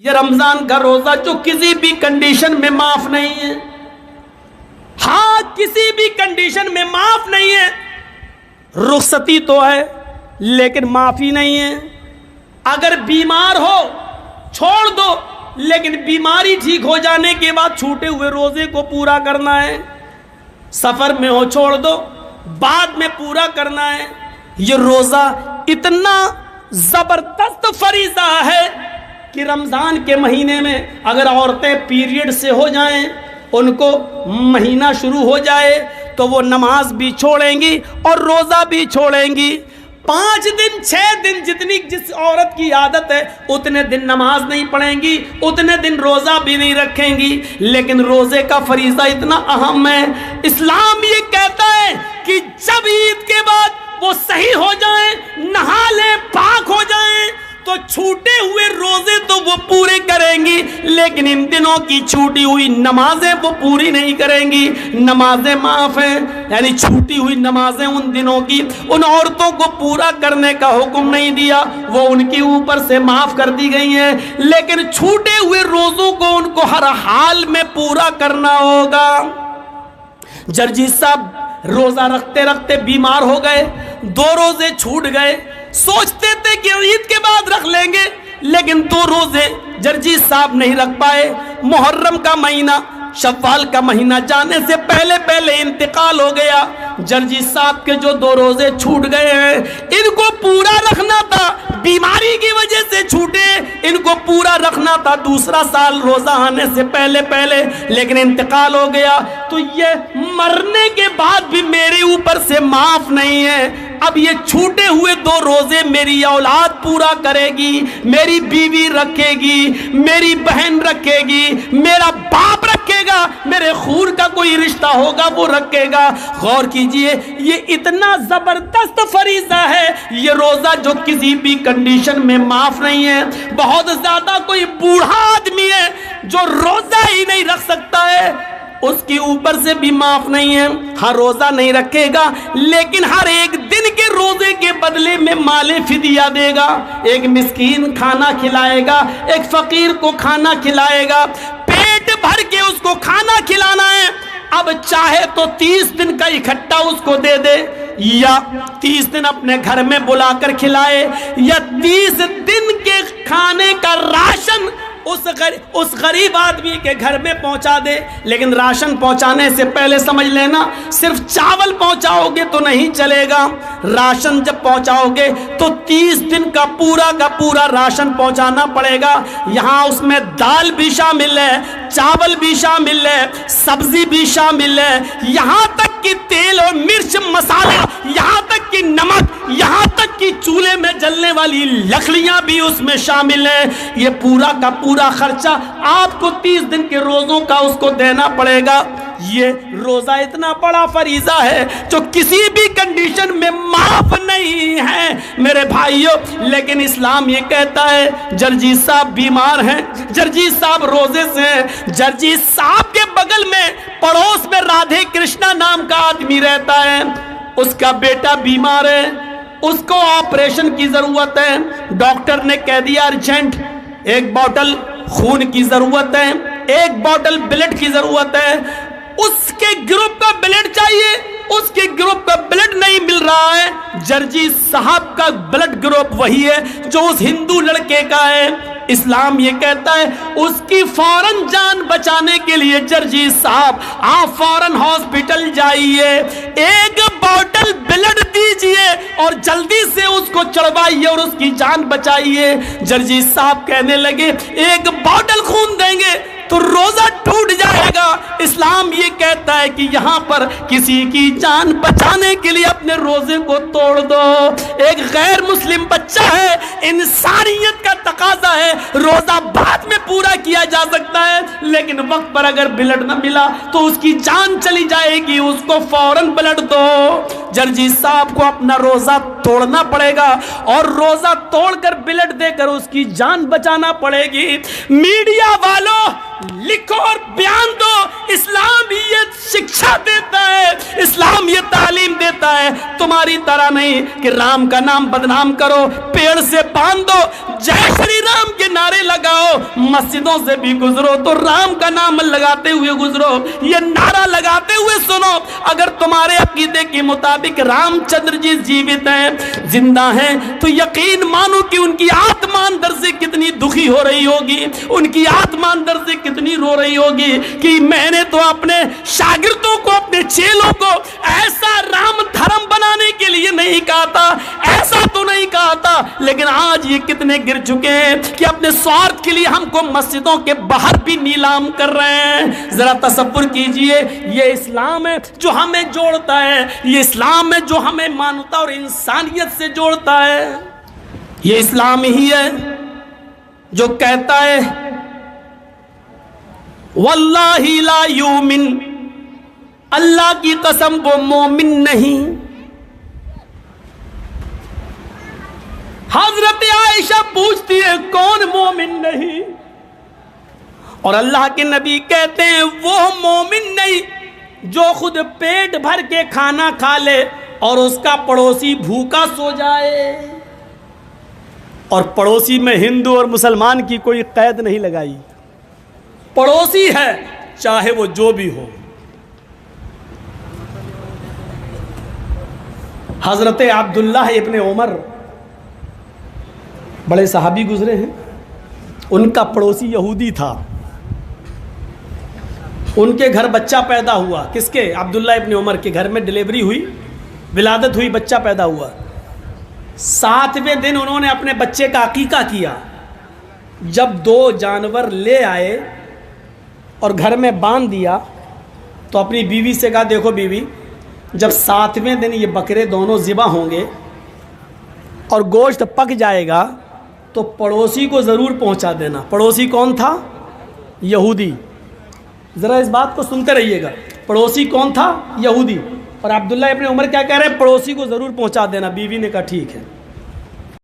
یہ رمضان کا روزہ جو کسی بھی کنڈیشن میں معاف نہیں ہے، ہاں کسی بھی کنڈیشن میں معاف نہیں ہے. رخصتی تو ہے لیکن معافی نہیں ہے. اگر بیمار ہو چھوڑ دو، لیکن بیماری ٹھیک ہو جانے کے بعد چھوٹے ہوئے روزے کو پورا کرنا ہے. سفر میں ہو چھوڑ دو، بعد میں پورا کرنا ہے. یہ روزہ اتنا زبردست فریضہ ہے کہ رمضان کے مہینے میں اگر عورتیں پیریڈ سے ہو جائیں، ان کو مہینہ شروع ہو جائے تو وہ نماز بھی چھوڑیں گی اور روزہ بھی چھوڑیں گی. 5 دن 6 دن جتنی جس عورت کی عادت ہے اتنے دن نماز نہیں پڑھیں گی، اتنے دن روزہ بھی نہیں رکھیں گی. لیکن روزے کا فریضہ اتنا اہم ہے. اسلام یہ کہتا ہے کہ جب عید کے بعد وہ صحیح ہو جائیں، نہا لیں، پاک ہو جائیں، تو چھوٹے ہوئے روزے تو وہ پورے کریں گی، لیکن ان دنوں کی چھوٹی ہوئی نمازیں وہ پوری نہیں کریں گی. نمازیں معاف ہیں، یعنی چھوٹی ہوئی نمازیں ان دنوں کی ان عورتوں کو پورا کرنے کا حکم نہیں دیا، وہ ان کے اوپر سے معاف کر دی گئی ہیں. لیکن چھوٹے ہوئے روزوں کو ان کو ہر حال میں پورا کرنا ہوگا. جرجیت صاحب روزہ رکھتے رکھتے بیمار ہو گئے، 2 روزے چھوٹ گئے. سوچتے تھے کہ عید کے بعد رکھ لیں گے، لیکن 2 روزے جرجیت صاحب نہیں رکھ پائے. محرم کا مہینہ شوال کا مہینہ جانے سے پہلے پہلے انتقال ہو گیا. جرجیت صاحب کے جو 2 روزے چھوٹ گئے ہیں ان کو پورا رکھنا تھا، بیماری کی وجہ سے چھوٹے، ان کو پورا رکھنا تھا دوسرا سال روزہ آنے سے پہلے پہلے، لیکن انتقال ہو گیا. تو یہ مرنے کے بعد بھی میرے اوپر سے معاف نہیں ہے. اب یہ چھوٹے ہوئے 2 روزے میری اولاد پورا کرے گی، میری بیوی رکھے گی، میری بہن رکھے گی، میرا باپ رکھے گا، میرے خون کا کوئی رشتہ ہوگا وہ رکھے گا. غور کیجئے، یہ اتنا زبردست فریضہ ہے یہ روزہ جو کسی بھی کنڈیشن میں معاف نہیں ہے. بہت زیادہ کوئی بوڑھا آدمی ہے جو روزہ ہی نہیں رکھ سکتا ہے، اس کے اوپر سے بھی معاف نہیں ہے. ہر روزہ نہیں رکھے گا لیکن ہر ایک دن کے روزے کے بدلے میں مال فدیہ دے گا. ایک مسکین کھانا کھلائے گا، ایک فقیر کو کھانا کھلائے گا، پیٹ بھر کے اس کو کھانا کھلانا ہے. اب چاہے تو 30 دن کا اکٹھا اس کو دے دے، یا 30 دن اپنے گھر میں بلا کر کھلائے، یا 30 دن کے کھانے کا راشن اس غریب آدمی کے گھر میں پہنچا دے. لیکن راشن پہنچانے سے پہلے سمجھ لینا، صرف چاول پہنچاؤ گے تو نہیں چلے گا. راشن جب پہنچاؤ گے تو 30 دن کا پورا راشن پہنچانا پڑے گا. یہاں اس میں دال بھی شامل ہے، چاول بھی شامل ہے، سبزی بھی شامل ہے، یہاں تک کہ تیل اور مرچ مسالے، یہاں تک کہ نمک، یہاں تک کہ چولہے میں جلنے والی لکڑیاں بھی اس میں شامل ہیں. یہ پورا کا پورا خرچہ آپ کو 30 دن کے روزوں کا اس کو دینا پڑے گا. یہ روزہ اتنا بڑا فریضہ ہے جو کسی بھی کنڈیشن میں معاف نہیں ہے میرے بھائیوں. لیکن اسلام یہ کہتا ہے جرجیت صاحب بیمار ہیں، جرجیت صاحب روزے سے ہیں. جرجیت صاحب کے بغل میں پڑوس میں رادھے کرشنا نام کا آدمی رہتا ہے، اس کا بیٹا بیمار ہے، اس کو آپریشن کی ضرورت ہے. ڈاکٹر نے کہہ دیا ارجنٹ 1 بوتل خون کی ضرورت ہے، 1 بوتل بلڈ کی ضرورت ہے. اس کے گروپ کا بلڈ چاہیے، اس کے گروپ کا بلڈ نہیں مل رہا ہے. جرجیت صاحب کا بلڈ گروپ وہی ہے جو اس ہندو لڑکے کا ہے. اسلام یہ کہتا ہے اس کی فوراً جان بچانے کے لیے جرجیت صاحب آپ فوراً ہاسپٹل جائیے، 1 بوتل بلڈ دیجئے اور جلدی سے اس کو چڑھوائیے اور اس کی جان بچائیے. جرجیت صاحب کہنے لگے 1 بوتل خون دیں گے تو روزہ ٹوٹ جائے گا. اسلام یہ کہتا ہے کہ یہاں پر کسی کی جان بچانے کے لیے اپنے روزے کو توڑ دو. ایک غیر مسلم بچہ ہے، انسانیت کا تقاضا ہے، روزہ بعد میں پورا کیا جا سکتا ہے لیکن وقت پر اگر بلڈ نہ ملا تو اس کی جان چلی جائے گی، اس کو فوراً بلڈ دو. جرجیت صاحب کو اپنا روزہ توڑنا پڑے گا اور روزہ توڑ کر بلڈ دے کر اس کی جان بچانا پڑے گی. میڈیا والوں لکھو اور بیان دو اسلام یہ شکشا دیتا ہے، اسلام یہ تعلیم دیتا ہے، تمہاری طرح نہیں کہ رام کا نام بدنام کرو، پیڑ سے باندھ دو، جے شری رام کے نعرے لگاؤ، مسجدوں سے بھی گزرو تو رام کا نام لگاتے ہوئے گزرو، یہ نعرہ لگاتے ہوئے سنو۔ اگر تمہارے عقیدے کے مطابق رام چندر جی جیوت ہیں، زندہ ہیں، تو یقین مانو کہ ان کی آتما اندر سے کتنی دکھی ہو رہی ہوگی، ان کی آتما اندر سے کتنی رو رہی ہوگی کہ میں نے تو اپنے شاگردوں کو، اپنے چیلوں کو ایسا رام دھرم بنانے کے لیے نہیں کہا تھا، ایسا تو نہیں کہا تھا، لیکن آج یہ کتنے گر چکے ہیں کہ اپنے سوارتھ کے لیے ہم کو مسجدوں کے باہر بھی نیلام کر رہے ہیں۔ ذرا تصور کیجئے، یہ اسلام ہے جو ہمیں جوڑتا ہے، یہ اسلام ہے جو ہمیں مانوتا اور انسانیت سے جوڑتا ہے، یہ اسلام ہی ہے جو کہتا ہے واللہ لا یومن، اللہ کی قسم وہ مومن نہیں۔ حضرت عائشہ پوچھتی ہے کون مومن نہیں، اور اللہ کے نبی کہتے ہیں وہ مومن نہیں جو خود پیٹ بھر کے کھانا کھا لے اور اس کا پڑوسی بھوکا سو جائے، اور پڑوسی میں ہندو اور مسلمان کی کوئی قید نہیں لگائی، پڑوسی ہے چاہے وہ جو بھی ہو۔ حضرت عبداللہ ابن عمر بڑے صحابی گزرے ہیں، ان کا پڑوسی یہودی تھا، ان کے گھر بچہ پیدا ہوا، کس کے؟ عبداللہ ابن عمر کے گھر میں ڈلیوری ہوئی، ولادت ہوئی، بچہ پیدا ہوا۔ 7ویں دن انہوں نے اپنے بچے کا عقیقہ کیا، جب 2 جانور لے آئے اور گھر میں باندھ دیا تو اپنی بیوی سے کہا دیکھو بیوی، جب 7ویں دن یہ بکرے دونوں ذبح ہوں گے اور گوشت پک جائے گا تو پڑوسی کو ضرور پہنچا دینا۔ پڑوسی کون تھا؟ یہودی۔ ذرا اس بات کو سنتے رہیے گا، پڑوسی کون تھا؟ یہودی۔ اور عبداللہ ابن عمر کیا کہہ رہے ہیں؟ پڑوسی کو ضرور پہنچا دینا۔ بیوی نے کہا ٹھیک ہے۔